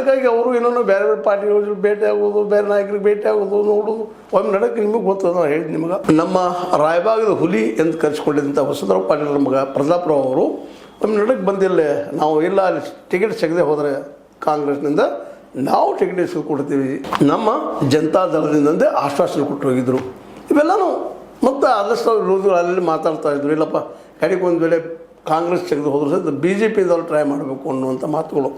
ಅದಕ್ಕಾಗಿ ಅವರು ಇನ್ನೊಂದು ಬೇರೆ ಬೇರೆ ಪಾರ್ಟಿಗಳು ಭೇಟಿ ಆಗೋದು, ಬೇರೆ ನಾಯಕರಿಗೆ ಭೇಟಿ ಆಗೋದು, ನೋಡೋದು ಒಮ್ಮೆ ನಡಕ್ಕೆ ನಿಮಗೆ ಗೊತ್ತದ. ನಾನು ಹೇಳಿದ್ದು ನಿಮಗೆ, ನಮ್ಮ ರಾಯಭಾಗದ ಹುಲಿ ಎಂದು ಕರೆಸಿಕೊಂಡಿದ್ದಂಥ ವಸುಂಧರಾವ್ ಪಾಟೀಲ್ ಮಗ ಪ್ರತಾಪರಾವ್ ಅವರು ಒಮ್ಮೆ ನಡಕ್ಕೆ ಬಂದಿಲ್ಲ, ನಾವು ಇಲ್ಲ ಅಲ್ಲಿ ಟಿಕೆಟ್ ಸಿಗದೆ ಹೋದರೆ ಕಾಂಗ್ರೆಸ್ನಿಂದ ನಾವು ಟಿಕೆಟ್ ಕೊಡ್ತೀವಿ, ನಮ್ಮ ಜನತಾ ದಳದಿಂದಂದೇ ಆಶ್ವಾಸನೆ ಕೊಟ್ಟು ಹೋಗಿದ್ರು. ಇವೆಲ್ಲನೂ ಮತ್ತು ಆದಷ್ಟು ವಿರೋಧಿಗಳು ಅಲ್ಲಿ ಮಾತಾಡ್ತಾ ಇದ್ರು, ಇಲ್ಲಪ್ಪ ಕಡೆಗೆ ಒಂದು ವೇಳೆ ಕಾಂಗ್ರೆಸ್ ತೆಗೆದು ಹೋದ್ರು ಸಹಿತ BJPದವ್ರು ಟ್ರೈ ಮಾಡಬೇಕು ಅನ್ನುವಂಥ ಮಾತುಗಳು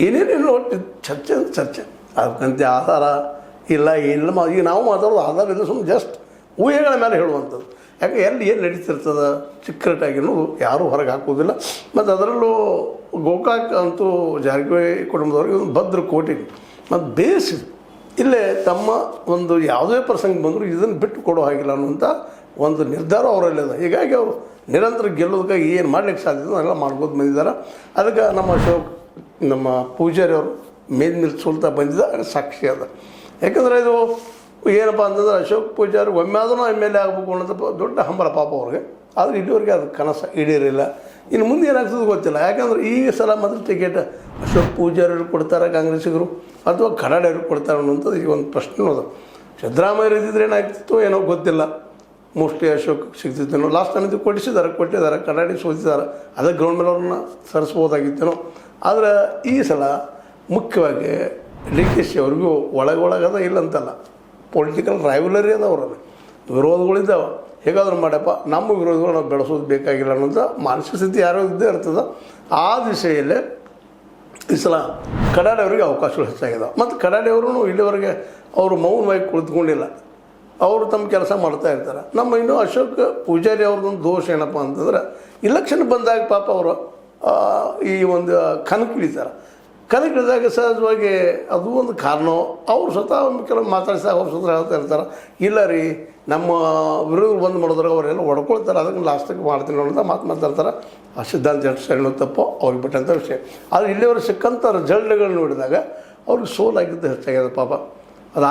ಏನೇನೇನು ಒಟ್ಟು ಚರ್ಚೆ ಅದಕ್ಕಂತ ಆಧಾರ ಇಲ್ಲ ಏನಿಲ್ಲ. ಈಗ ನಾವು ಮಾತಾಡೋದು ಆಧಾರ ಇಲ್ಲ, ಸುಮ್ಮನೆ ಜಸ್ಟ್ ಊಹೆಗಳ ಮೇಲೆ ಹೇಳುವಂಥದ್ದು. ಯಾಕೆ ಎಲ್ಲಿ ಏನು ನಡೀತಿರ್ತದೆ ಸೀಕ್ರೆಟಾಗಿ ಅನ್ನೋದು ಯಾರೂ ಹೊರಗೆ ಹಾಕೋದಿಲ್ಲ. ಮತ್ತು ಅದರಲ್ಲೂ ಗೋಕಾಕ್ ಅಂತೂ ಜಾರಕಿಹೊಳಿ ಕುಟುಂಬದವ್ರಿಗೆ ಒಂದು ಭದ್ರ ಕೋಟೆ ಮತ್ತು ಬೇಸ್ ಇಲ್ಲೇ ತಮ್ಮ ಒಂದು ಯಾವುದೇ ಪ್ರಸಂಗ ಬಂದರೂ ಇದನ್ನು ಬಿಟ್ಟು ಕೊಡೋ ಹಾಗಿಲ್ಲ ಅನ್ನುವಂಥ ಒಂದು ನಿರ್ಧಾರ ಅವರಲ್ಲಿದೆ. ಹೀಗಾಗಿ ಅವರು ನಿರಂತರ ಗೆಲ್ಲೋದಕ್ಕಾಗಿ ಏನು ಮಾಡ್ಲಿಕ್ಕೆ ಸಾಧ್ಯ ಅದೆಲ್ಲ ಮಾಡ್ಬೋದು ಬಂದಿದ್ದಾರೆ. ಅದಕ್ಕೆ ನಮ್ಮ ನಮ್ಮ ಪೂಜಾರಿ ಅವರು ಮೇಲ್ ಸೋಲ್ತಾ ಬಂದಿದ್ದ ಸಾಕ್ಷಿ ಅದ. ಯಾಕಂದರೆ ಇದು ಏನಪ್ಪ ಅಂತಂದ್ರೆ ಅಶೋಕ್ ಪೂಜಾರಿ ಒಮ್ಮೆ ಆದ್ರೂ MLA ಆಗಬೇಕು ಅನ್ನೋದು ದೊಡ್ಡ ಹಂಬಲ ಪಾಪ ಅವ್ರಿಗೆ. ಆದರೆ ಇಲ್ಲಿವರೆಗೆ ಅದು ಕನಸು ಈಡೇರಿಲ್ಲ. ಇನ್ನು ಮುಂದೆ ಏನಾಗ್ತದೆ ಗೊತ್ತಿಲ್ಲ. ಯಾಕಂದ್ರೆ ಈ ಸಲ ಮಾತ್ರ ಟಿಕೆಟ್ ಅಶೋಕ್ ಪೂಜಾರಿಯವರು ಕೊಡ್ತಾರೆ ಕಾಂಗ್ರೆಸ್ಸಿಗರು ಅಥವಾ ಕಡಾಡಿಯವರು ಕೊಡ್ತಾರೆ ಅನ್ನೋಂಥದ್ದು ಈಗ ಒಂದು ಪ್ರಶ್ನೆ ಅದ. ಸಿದ್ದರಾಮಯ್ಯ ಇದ್ದಿದ್ರೆ ಏನಾಗ್ತಿತ್ತು ಏನೋ ಗೊತ್ತಿಲ್ಲ, ಮೋಸ್ಟ್ಲಿ ಅಶೋಕ್ ಸಿಗ್ತಿತ್ತೇನೋ. ಲಾಸ್ಟ್ ಟೈಮ್ ಇದು ಕೊಟ್ಟಿದ್ದಾರೆ, ಕಡಾಡಿ ಸೋತಿದ್ದಾರೆ, ಅದಕ್ಕೆ ಗ್ರೌಂಡ್ ಮೇಲೆ ಅವ್ರನ್ನ ಸರಿಸ್ಬೋದಾಗಿತ್ತೇನೋ. ಆದರೆ ಈ ಸಲ ಮುಖ್ಯವಾಗಿ DKC ಅವ್ರಿಗೂ ಒಳಗದ ಇಲ್ಲ ಅಂತಲ್ಲ, ಪೊಲಿಟಿಕಲ್ ರೈವಲರಿ ಅದ ಅವರಲ್ಲಿ, ವಿರೋಧಗಳಿದ್ದಾವೆ. ಹೇಗಾದ್ರೂ ಮಾಡಪ್ಪ ನಮ್ಮ ವಿರೋಧಗಳು ನಾವು ಬೆಳೆಸೋದು ಬೇಕಾಗಿಲ್ಲ ಅನ್ನೋಂಥ ಮಾನಸಿಕ ಸ್ಥಿತಿ ಯಾರೋ ಇದ್ದೇ ಇರ್ತದೆ. ಆ ದಿಶೆಯಲ್ಲೇ ಈ ಸಲ ಕಡಾಡಿಯವರಿಗೆ ಅವಕಾಶಗಳು ಹೆಚ್ಚಾಗಿದ್ದಾವೆ. ಮತ್ತು ಕಡಾಡಿಯವರು ಇಲ್ಲಿವರೆಗೆ ಅವರು ಮೌನವಾಗಿ ಕುಳಿತುಕೊಂಡಿಲ್ಲ, ಅವರು ತಮ್ಮ ಕೆಲಸ ಮಾಡ್ತಾ ಇರ್ತಾರೆ. ನಮ್ಮ ಇನ್ನೂ ಅಶೋಕ್ ಪೂಜಾರಿ ಅವ್ರದ್ದೊಂದು ದೋಷ ಏನಪ್ಪ ಅಂತಂದ್ರೆ ಇಲೆಕ್ಷನ್ ಬಂದಾಗ ಪಾಪ ಅವರು ಈ ಒಂದು ಕಣಕ್ಕಿಳಿದಾಗ ಸಹಜವಾಗಿ ಅದು ಒಂದು ಕಾರಣ. ಅವ್ರು ಸ್ವತಃ ಕೆಲವು ಮಾತಾಡಿಸಿದಾಗ ಅವ್ರು ಸ್ವತಃ ಹೇಳ್ತಾ ಇರ್ತಾರೆ, ಇಲ್ಲ ರೀ ನಮ್ಮ ವಿರೋಧ ಬಂದು ಮಾಡಿದ್ರೆ ಅವರೆಲ್ಲ ಹೊಡ್ಕೊಳ್ತಾರೆ, ಅದಕ್ಕೆ ಲಾಸ್ಟಿಗೆ ಮಾಡ್ತೀನಿ ಅನ್ನೋಂಥ ಮಾತಾಡ್ತಾರೆ. ಆ ಸಿದ್ಧಾಂತ ಸರಿ ತಪ್ಪು ಅವ್ರಿಗೆ ಬಿಟ್ಟಂಥ ವಿಷಯ. ಆದರೆ ಇಲ್ಲಿವರೆಗೆ ಸಿಕ್ಕಂಥ ರಿಸಲ್ಟ್ಗಳು ನೋಡಿದಾಗ ಅವ್ರಿಗೆ ಸೋಲಾಗಿದ್ದು ಹೆಚ್ಚಾಗ್ಯದ ಪಾಪ. ಅದು